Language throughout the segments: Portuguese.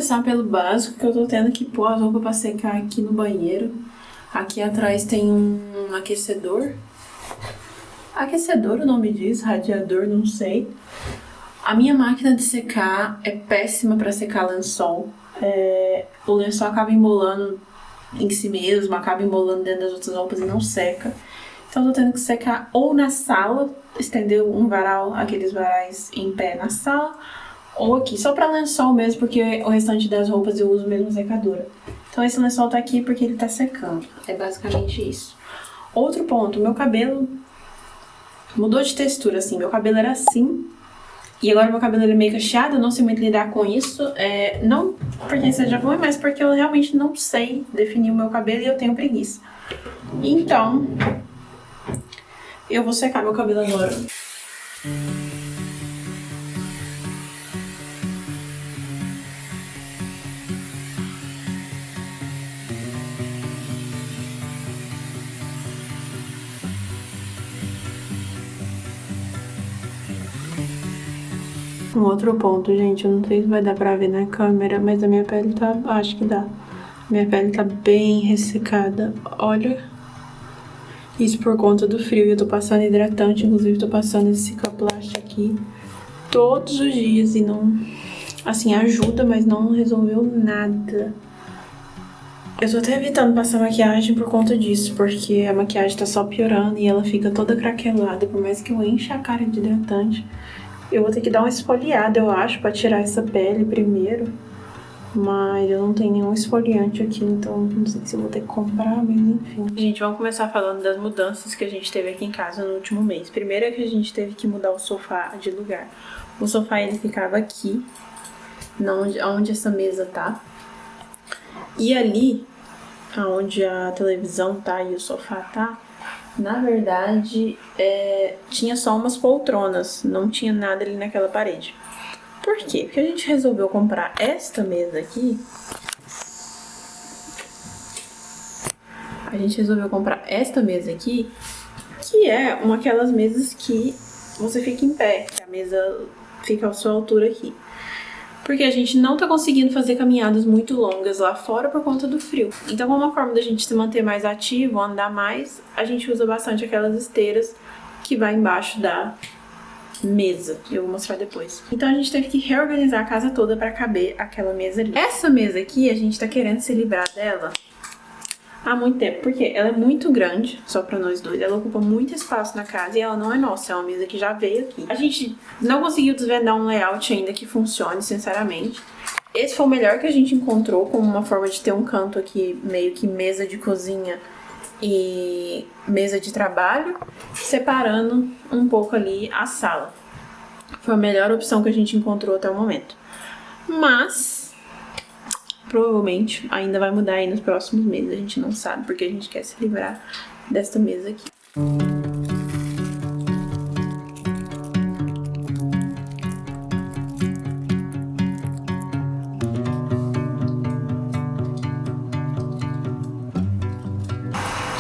começar pelo básico, que eu tô tendo que pôr as roupas pra secar aqui no banheiro. Aqui atrás tem um aquecedor. Aquecedor o nome diz, radiador, não sei. A minha máquina de secar é péssima pra secar lençol. O lençol acaba embolando em si mesmo, acaba embolando dentro das outras roupas e não seca. Então eu tô tendo que secar ou na sala, estender um varal, aqueles varais em pé na sala, ou aqui, só pra lençol mesmo, porque o restante das roupas eu uso mesmo secadora. Então esse lençol tá aqui porque ele tá secando. É basicamente isso. Outro ponto, meu cabelo mudou de textura, assim. Meu cabelo era assim, e agora meu cabelo ele é meio cacheado, eu não sei muito lidar com isso. Não porque seja ruim, mas porque eu realmente não sei definir o meu cabelo e eu tenho preguiça. Então, eu vou secar meu cabelo agora. Um outro ponto, gente, eu não sei se vai dar pra ver na câmera, mas a minha pele tá... acho que dá. Minha pele tá bem ressecada, olha. Isso por conta do frio, eu tô passando hidratante, inclusive tô passando esse Cicaplast aqui todos os dias e não... assim, ajuda, mas não resolveu nada. Eu tô até evitando passar maquiagem por conta disso, porque a maquiagem tá só piorando e ela fica toda craquelada, por mais que eu encha a cara de hidratante. Eu vou ter que dar uma esfoliada, eu acho, pra tirar essa pele primeiro. Mas eu não tenho nenhum esfoliante aqui, então não sei se eu vou ter que comprar, mas enfim. Gente, vamos começar falando das mudanças que a gente teve aqui em casa no último mês. Primeiro é que a gente teve que mudar o sofá de lugar. O sofá, ele ficava aqui, onde essa mesa tá. E ali, onde a televisão tá e o sofá tá, na verdade, tinha só umas poltronas, não tinha nada ali naquela parede. Por quê? Porque a gente resolveu comprar esta mesa aqui. A gente resolveu comprar esta mesa aqui, que é uma daquelas mesas que você fica em pé, que a mesa fica à sua altura aqui. Porque a gente não tá conseguindo fazer caminhadas muito longas lá fora por conta do frio. Então, como uma forma da gente se manter mais ativo, andar mais, a gente usa bastante aquelas esteiras que vai embaixo da mesa. Eu vou mostrar depois. Então, a gente teve que reorganizar a casa toda pra caber aquela mesa ali. Essa mesa aqui, a gente tá querendo se livrar dela há muito tempo, porque ela é muito grande, só pra nós dois. Ela ocupa muito espaço na casa e ela não é nossa, é uma mesa que já veio aqui. A gente não conseguiu desvendar um layout ainda que funcione, sinceramente. Esse foi o melhor que a gente encontrou, como uma forma de ter um canto aqui, meio que mesa de cozinha e mesa de trabalho, separando um pouco ali a sala. Foi a melhor opção que a gente encontrou até o momento. Mas provavelmente ainda vai mudar aí nos próximos meses, a gente não sabe, porque a gente quer se livrar desta mesa aqui.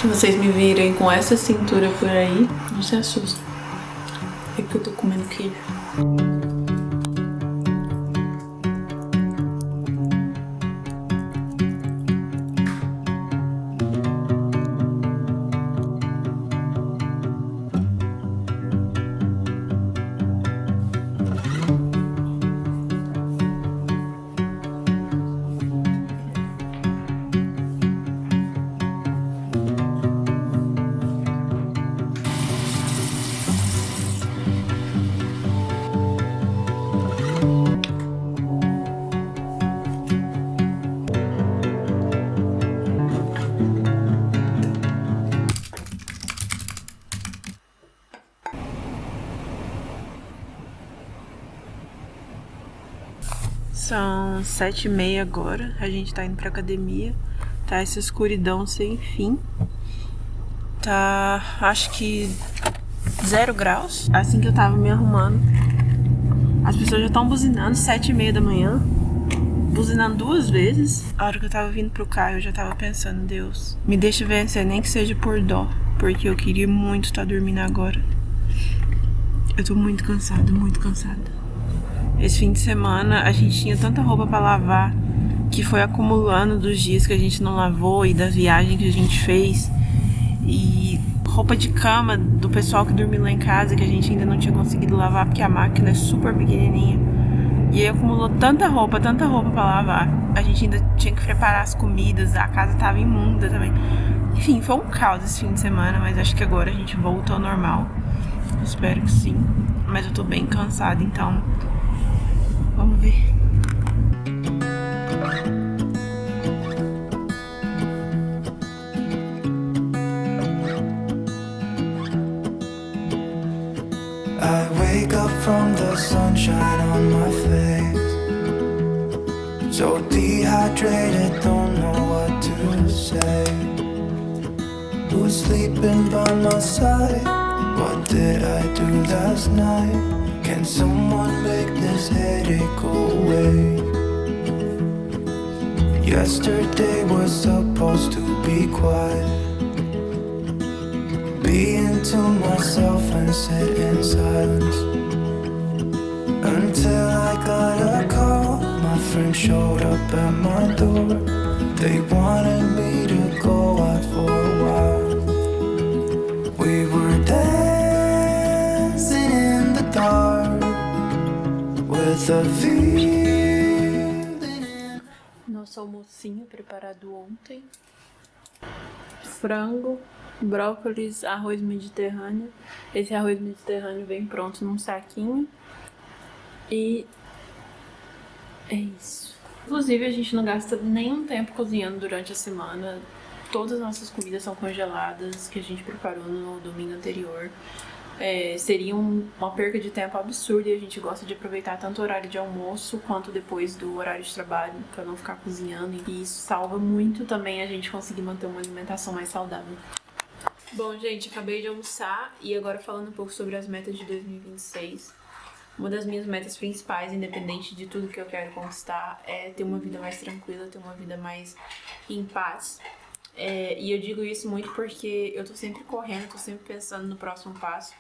Se vocês me virem com essa cintura por aí, não se assustem. É que eu tô comendo queijo. São 7h30 agora, a gente tá indo pra academia. Tá essa escuridão sem fim. Tá, acho que 0 graus. Assim que eu tava me arrumando, as pessoas já estão buzinando, 7h30 da manhã. Buzinando 2 vezes. A hora que eu tava vindo pro carro, eu já tava pensando, Deus, me deixa vencer, nem que seja por dó, porque eu queria muito estar dormindo agora. Eu tô muito cansada, muito cansada. Esse fim de semana a gente tinha tanta roupa pra lavar que foi acumulando dos dias que a gente não lavou e da viagem que a gente fez. E roupa de cama do pessoal que dormiu lá em casa que a gente ainda não tinha conseguido lavar porque a máquina é super pequenininha. E aí acumulou tanta roupa pra lavar. A gente ainda tinha que preparar as comidas, a casa tava imunda também. Enfim, foi um caos esse fim de semana, mas acho que agora a gente voltou ao normal. Espero que sim. Mas eu tô bem cansada, então vamos ver. I wake up from the sunshine on my face, so dehydrated, don't know what to say. Who's sleeping by my side? What did I do last night? Can someone make this headache go away? Yesterday was supposed to be quiet, being to myself and sit in silence, until I got a call. My friend showed up at my door. They wanted me to go out for a while. We were dancing in the dark with a feeling in... Nosso almocinho preparado ontem: frango, brócolis, arroz mediterrâneo. Esse arroz mediterrâneo vem pronto num saquinho. E é isso. Inclusive, a gente não gasta nenhum tempo cozinhando durante a semana. Todas as nossas comidas são congeladas, que a gente preparou no domingo anterior. Seria uma perca de tempo absurda e a gente gosta de aproveitar tanto o horário de almoço quanto depois do horário de trabalho, para não ficar cozinhando. E isso salva muito também a gente conseguir manter uma alimentação mais saudável. Bom, gente, acabei de almoçar e agora falando um pouco sobre as metas de 2026. Uma das minhas metas principais, independente de tudo que eu quero conquistar, é ter uma vida mais tranquila, ter uma vida mais em paz. E eu digo isso muito porque eu tô sempre correndo, tô sempre pensando no próximo passo.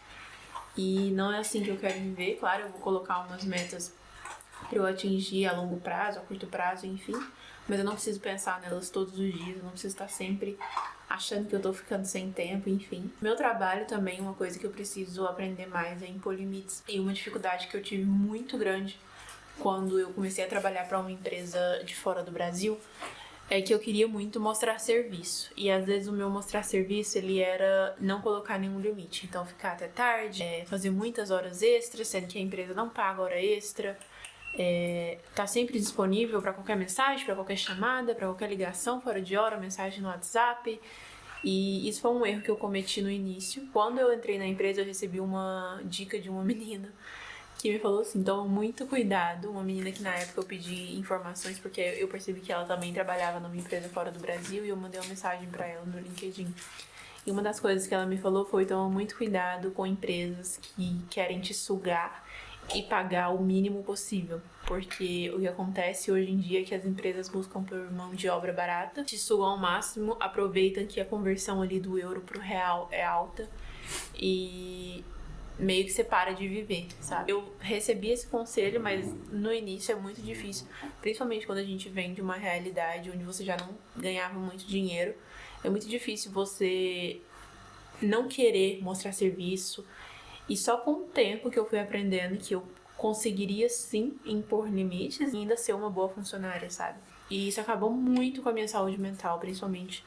E não é assim que eu quero viver. Claro, eu vou colocar umas metas pra eu atingir a longo prazo, a curto prazo, enfim. Mas eu não preciso pensar nelas todos os dias, eu não preciso estar sempre achando que eu tô ficando sem tempo, enfim. Meu trabalho também, uma coisa que eu preciso aprender mais é impor limites. E uma dificuldade que eu tive muito grande quando eu comecei a trabalhar para uma empresa de fora do Brasil é que eu queria muito mostrar serviço. E às vezes o meu mostrar serviço, ele era não colocar nenhum limite. Então ficar até tarde, fazer muitas horas extras, sendo que a empresa não paga hora extra. Tá sempre disponível para qualquer mensagem, para qualquer chamada, para qualquer ligação fora de hora, mensagem no WhatsApp. E isso foi um erro que eu cometi no início. Quando eu entrei na empresa, eu recebi uma dica de uma menina que me falou assim: toma muito cuidado. Uma menina que na época eu pedi informações porque eu percebi que ela também trabalhava numa empresa fora do Brasil e eu mandei uma mensagem para ela no LinkedIn. E uma das coisas que ela me falou foi: toma muito cuidado com empresas que querem te sugar e pagar o mínimo possível, porque o que acontece hoje em dia é que as empresas buscam por mão de obra barata, te sugam ao máximo, aproveitam que a conversão ali do euro pro real é alta e meio que você para de viver, sabe? Eu recebi esse conselho, mas no início é muito difícil, principalmente quando a gente vem de uma realidade onde você já não ganhava muito dinheiro. É muito difícil você não querer mostrar serviço. E só com o tempo que eu fui aprendendo que eu conseguiria sim impor limites e ainda ser uma boa funcionária, sabe? E isso acabou muito com a minha saúde mental, principalmente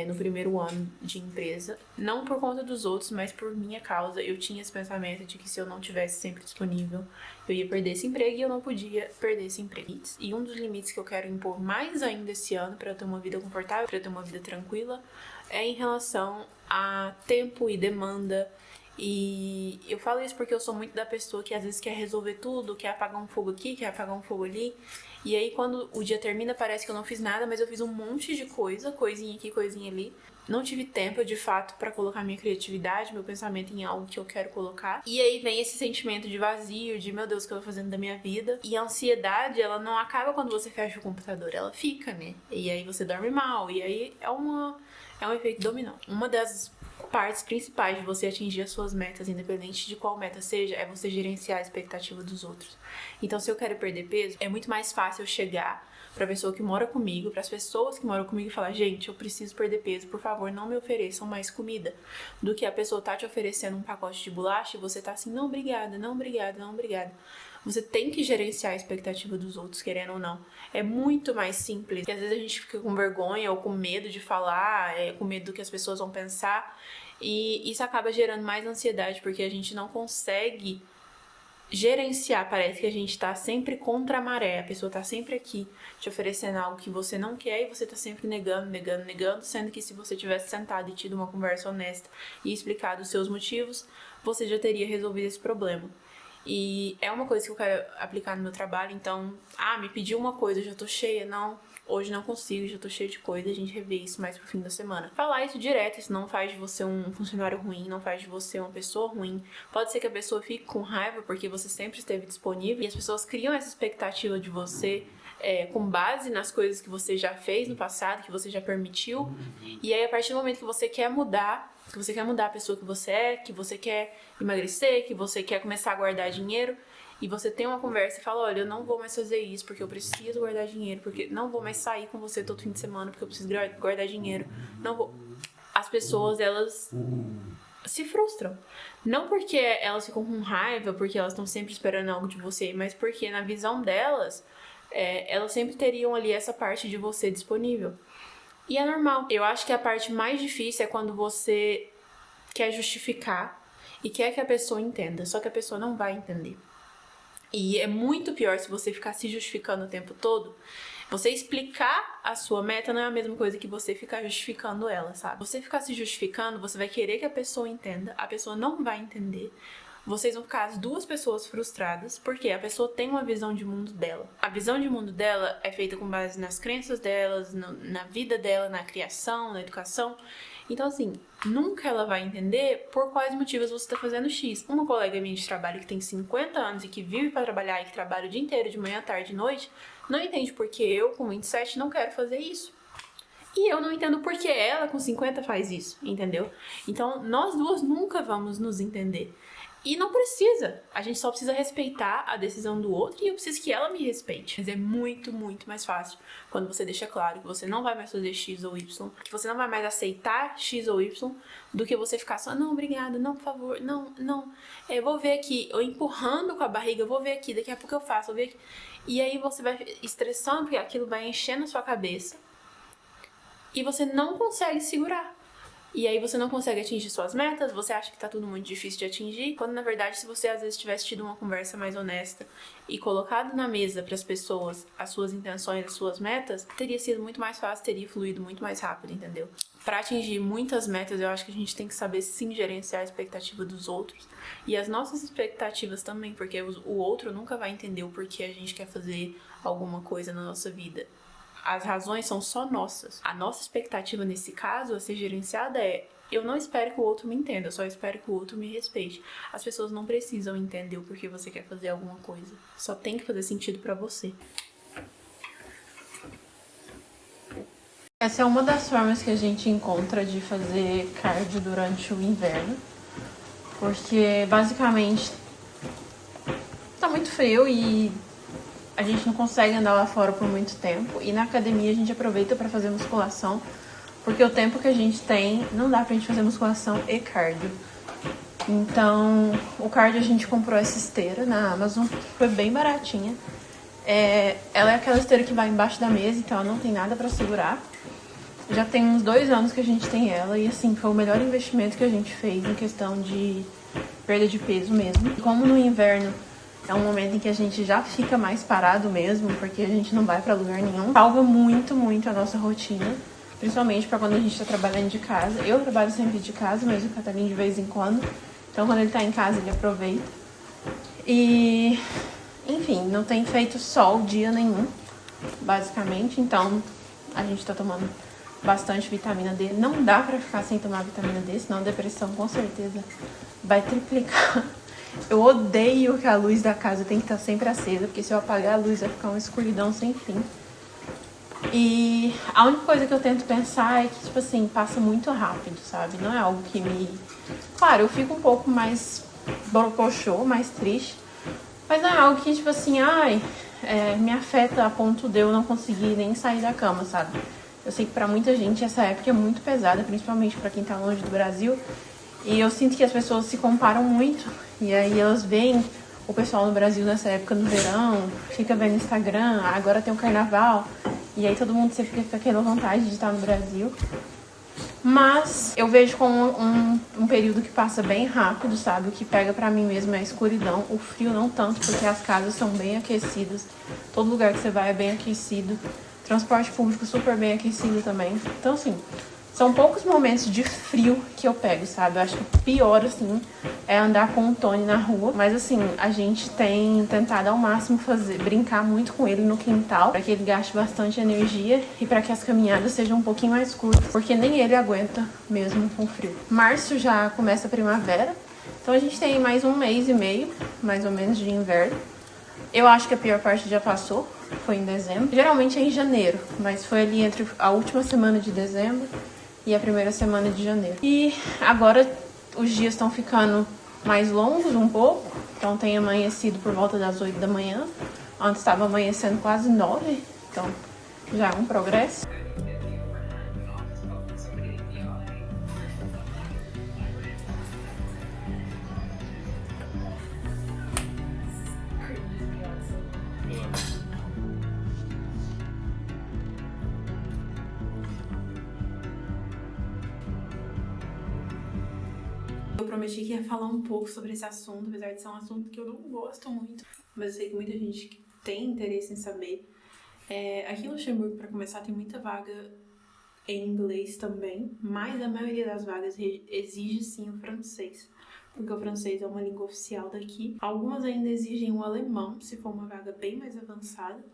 no primeiro ano de empresa. Não por conta dos outros, mas por minha causa. Eu tinha esse pensamento de que se eu não tivesse sempre disponível, eu ia perder esse emprego e eu não podia perder esse emprego. E um dos limites que eu quero impor mais ainda esse ano para eu ter uma vida confortável, para eu ter uma vida tranquila, é em relação a tempo e demanda. E eu falo isso porque eu sou muito da pessoa que às vezes quer resolver tudo, quer apagar um fogo aqui, quer apagar um fogo ali. E aí quando o dia termina parece que eu não fiz nada, mas eu fiz um monte de coisinha aqui, coisinha ali. Não tive tempo, de fato, pra colocar minha criatividade, meu pensamento em algo que eu quero colocar. E aí vem esse sentimento de vazio, de meu Deus, o que eu tô fazendo da minha vida? E a ansiedade, ela não acaba quando você fecha o computador, ela fica, né? E aí você dorme mal, e aí é um efeito dominó. Uma das partes principais de você atingir as suas metas, independente de qual meta seja, é você gerenciar a expectativa dos outros. Então, se eu quero perder peso, é muito mais fácil eu chegar pra pessoa que mora comigo, pras pessoas que moram comigo e falar, gente, eu preciso perder peso, por favor, não me ofereçam mais comida. Do que a pessoa tá te oferecendo um pacote de bolacha e você tá assim, não, obrigada, não, obrigada, não, obrigada. Você tem que gerenciar a expectativa dos outros, querendo ou não. É muito mais simples. Porque às vezes a gente fica com vergonha ou com medo de falar, com medo do que as pessoas vão pensar. E isso acaba gerando mais ansiedade, porque a gente não consegue gerenciar. Parece que a gente tá sempre contra a maré. A pessoa tá sempre aqui te oferecendo algo que você não quer e você tá sempre negando, sendo que se você tivesse sentado e tido uma conversa honesta e explicado os seus motivos, você já teria resolvido esse problema. E é uma coisa que eu quero aplicar no meu trabalho, então, me pediu uma coisa, eu já tô cheia, não, hoje não consigo, já tô cheia de coisa, a gente revê isso mais pro fim da semana. Falar isso direto, isso não faz de você um funcionário ruim, não faz de você uma pessoa ruim. Pode ser que a pessoa fique com raiva porque você sempre esteve disponível e as pessoas criam essa expectativa de você com base nas coisas que você já fez no passado, que você já permitiu, e aí a partir do momento que você quer mudar a pessoa que você é, que você quer emagrecer, que você quer começar a guardar dinheiro, e você tem uma conversa e fala, olha, eu não vou mais fazer isso porque eu preciso guardar dinheiro, porque não vou mais sair com você todo fim de semana porque eu preciso guardar dinheiro, não vou... As pessoas, elas se frustram. Não porque elas ficam com raiva, porque elas estão sempre esperando algo de você, mas porque na visão delas, elas sempre teriam ali essa parte de você disponível. E é normal. Eu acho que a parte mais difícil é quando você quer justificar e quer que a pessoa entenda, só que a pessoa não vai entender. E é muito pior se você ficar se justificando o tempo todo. Você explicar a sua meta não é a mesma coisa que você ficar justificando ela, sabe? Você ficar se justificando, você vai querer que a pessoa entenda, a pessoa não vai entender. Vocês vão ficar as duas pessoas frustradas, porque a pessoa tem uma visão de mundo dela. A visão de mundo dela é feita com base nas crenças delas, na vida dela, na criação, na educação. Então, assim, nunca ela vai entender por quais motivos você está fazendo X. Uma colega minha de trabalho que tem 50 anos e que vive para trabalhar e que trabalha o dia inteiro, de manhã, tarde e noite, não entende porque eu, com 27, não quero fazer isso. E eu não entendo porque ela, com 50, faz isso, entendeu? Então, nós duas nunca vamos nos entender. E não precisa, a gente só precisa respeitar a decisão do outro e eu preciso que ela me respeite. Mas é muito, muito mais fácil quando você deixa claro que você não vai mais fazer X ou Y, que você não vai mais aceitar X ou Y, do que você ficar só, não, obrigada, não, por favor, não, eu vou ver aqui, eu empurrando com a barriga, eu vou ver aqui, daqui a pouco eu faço, eu vou ver aqui. E aí você vai estressando, porque aquilo vai enchendo a sua cabeça e você não consegue segurar. E aí você não consegue atingir suas metas, você acha que tá tudo muito difícil de atingir, quando na verdade se você às vezes tivesse tido uma conversa mais honesta e colocado na mesa pras pessoas as suas intenções, as suas metas, teria sido muito mais fácil, teria fluído muito mais rápido, entendeu? Pra atingir muitas metas, eu acho que a gente tem que saber sim gerenciar a expectativa dos outros e as nossas expectativas também, porque o outro nunca vai entender o porquê a gente quer fazer alguma coisa na nossa vida. As razões são só nossas. A nossa expectativa nesse caso a ser gerenciada eu não espero que o outro me entenda, eu só espero que o outro me respeite. As pessoas não precisam entender o porquê você quer fazer alguma coisa. Só tem que fazer sentido pra você. Essa é uma das formas que a gente encontra de fazer cardio durante o inverno. Porque basicamente tá muito frio e a gente não consegue andar lá fora por muito tempo. E na academia a gente aproveita para fazer musculação, porque o tempo que a gente tem não dá pra gente fazer musculação e cardio. Então, o cardio a gente comprou essa esteira na Amazon, foi bem baratinha. Ela é aquela esteira que vai embaixo da mesa, então ela não tem nada pra segurar. Já tem uns 2 anos que a gente tem ela e assim, foi o melhor investimento que a gente fez em questão de perda de peso mesmo. E como no inverno é um momento em que a gente já fica mais parado mesmo, porque a gente não vai pra lugar nenhum. Salva muito, muito a nossa rotina, principalmente pra quando a gente tá trabalhando de casa. Eu trabalho sempre de casa, mas o Catalinho de vez em quando. Então, quando ele tá em casa, ele aproveita. E, enfim, não tem feito sol dia nenhum, basicamente. Então, a gente tá tomando bastante vitamina D. Não dá pra ficar sem tomar vitamina D, senão a depressão com certeza vai triplicar. Eu odeio que a luz da casa tem que estar sempre acesa, porque se eu apagar a luz vai ficar uma escuridão sem fim. E a única coisa que eu tento pensar é que, tipo assim, passa muito rápido, sabe? Não é algo que me... Claro, eu fico um pouco mais borocochô, mais triste, mas não é algo que, tipo assim, me afeta a ponto de eu não conseguir nem sair da cama, sabe? Eu sei que pra muita gente essa época é muito pesada, principalmente pra quem tá longe do Brasil. E eu sinto que as pessoas se comparam muito. E aí elas veem o pessoal no Brasil nessa época no verão, fica vendo Instagram, agora tem o carnaval. E aí todo mundo sempre fica com aquela vontade de estar no Brasil. Mas eu vejo como um período que passa bem rápido, sabe? O que pega pra mim mesmo é a escuridão. O frio não tanto, porque as casas são bem aquecidas. Todo lugar que você vai é bem aquecido. Transporte público super bem aquecido também. Então, assim, são poucos momentos de frio que eu pego, sabe? Eu acho que o pior, assim, é andar com o Tony na rua. Mas, assim, a gente tem tentado ao máximo brincar muito com ele no quintal, para que ele gaste bastante energia e para que as caminhadas sejam um pouquinho mais curtas, porque nem ele aguenta mesmo com frio. Março já começa a primavera, então a gente tem mais um mês e meio, mais ou menos, de inverno. Eu acho que a pior parte já passou, foi em dezembro. Geralmente é em janeiro, mas foi ali entre a última semana de dezembro e a primeira semana de janeiro. E agora os dias estão ficando mais longos um pouco, então tem amanhecido por volta das 8 da manhã. Antes estava amanhecendo quase 9, então já é um progresso. Eu prometi que ia falar um pouco sobre esse assunto, apesar de ser um assunto que eu não gosto muito, mas eu sei que muita gente tem interesse em saber. Aqui em Luxemburgo, para começar, tem muita vaga em inglês também, mas a maioria das vagas exige sim o francês, porque o francês é uma língua oficial daqui. Algumas ainda exigem o alemão, se for uma vaga bem mais avançada,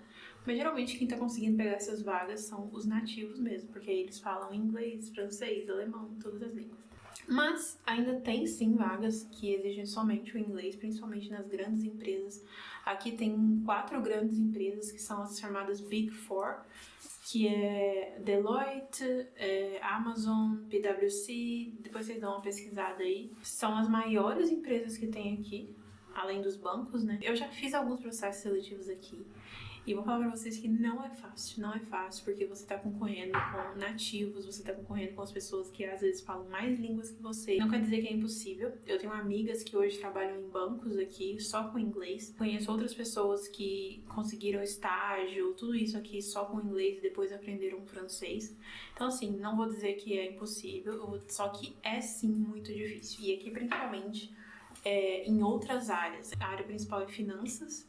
mas geralmente quem tá conseguindo pegar essas vagas são os nativos mesmo, porque aí eles falam inglês, francês, alemão, todas as línguas. Mas ainda tem sim vagas que exigem somente o inglês, principalmente nas grandes empresas. Aqui tem 4 grandes empresas que são as chamadas Big Four, que é Deloitte, Amazon, PwC, depois vocês dão uma pesquisada aí. São as maiores empresas que tem aqui, além dos bancos, né? Eu já fiz alguns processos seletivos aqui. E vou falar pra vocês que não é fácil, porque você tá concorrendo com nativos, você tá concorrendo com as pessoas que às vezes falam mais línguas que você. Não quer dizer que é impossível. Eu tenho amigas que hoje trabalham em bancos aqui só com inglês. Conheço outras pessoas que conseguiram estágio, tudo isso aqui só com inglês e depois aprenderam francês. Então, assim, não vou dizer que é impossível, só que é sim muito difícil. E aqui, principalmente, em outras áreas. A área principal é finanças.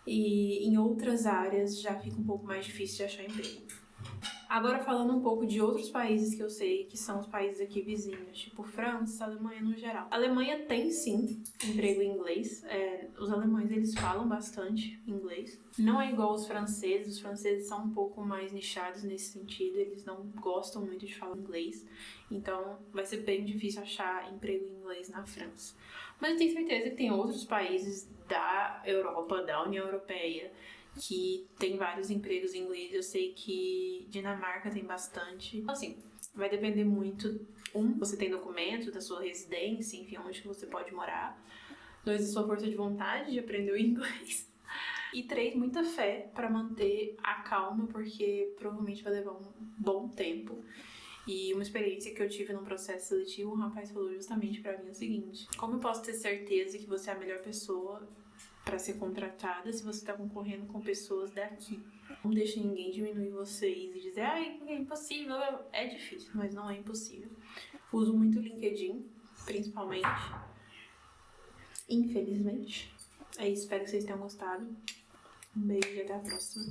E em outras áreas já fica um pouco mais difícil de achar emprego. Agora falando um pouco de outros países que eu sei que são os países aqui vizinhos, tipo França, Alemanha no geral. A Alemanha tem sim emprego em inglês, os alemães eles falam bastante inglês. Não é igual os franceses são um pouco mais nichados nesse sentido, eles não gostam muito de falar inglês, então vai ser bem difícil achar emprego em inglês na França. Mas eu tenho certeza que tem outros países da Europa, da União Europeia, que tem vários empregos em inglês. Eu sei que Dinamarca tem bastante. Então, assim, vai depender muito. Você tem documento da sua residência, enfim, onde que você pode morar. 2, a sua força de vontade de aprender o inglês. E 3, muita fé para manter a calma, porque provavelmente vai levar um bom tempo. E uma experiência que eu tive num processo seletivo, um rapaz falou justamente pra mim o seguinte: como eu posso ter certeza que você é a melhor pessoa para ser contratada se você tá concorrendo com pessoas daqui? Não deixe ninguém diminuir vocês e dizer, é impossível. É difícil, mas não é impossível. Uso muito o LinkedIn, principalmente. Infelizmente. É isso, espero que vocês tenham gostado. Um beijo e até a próxima.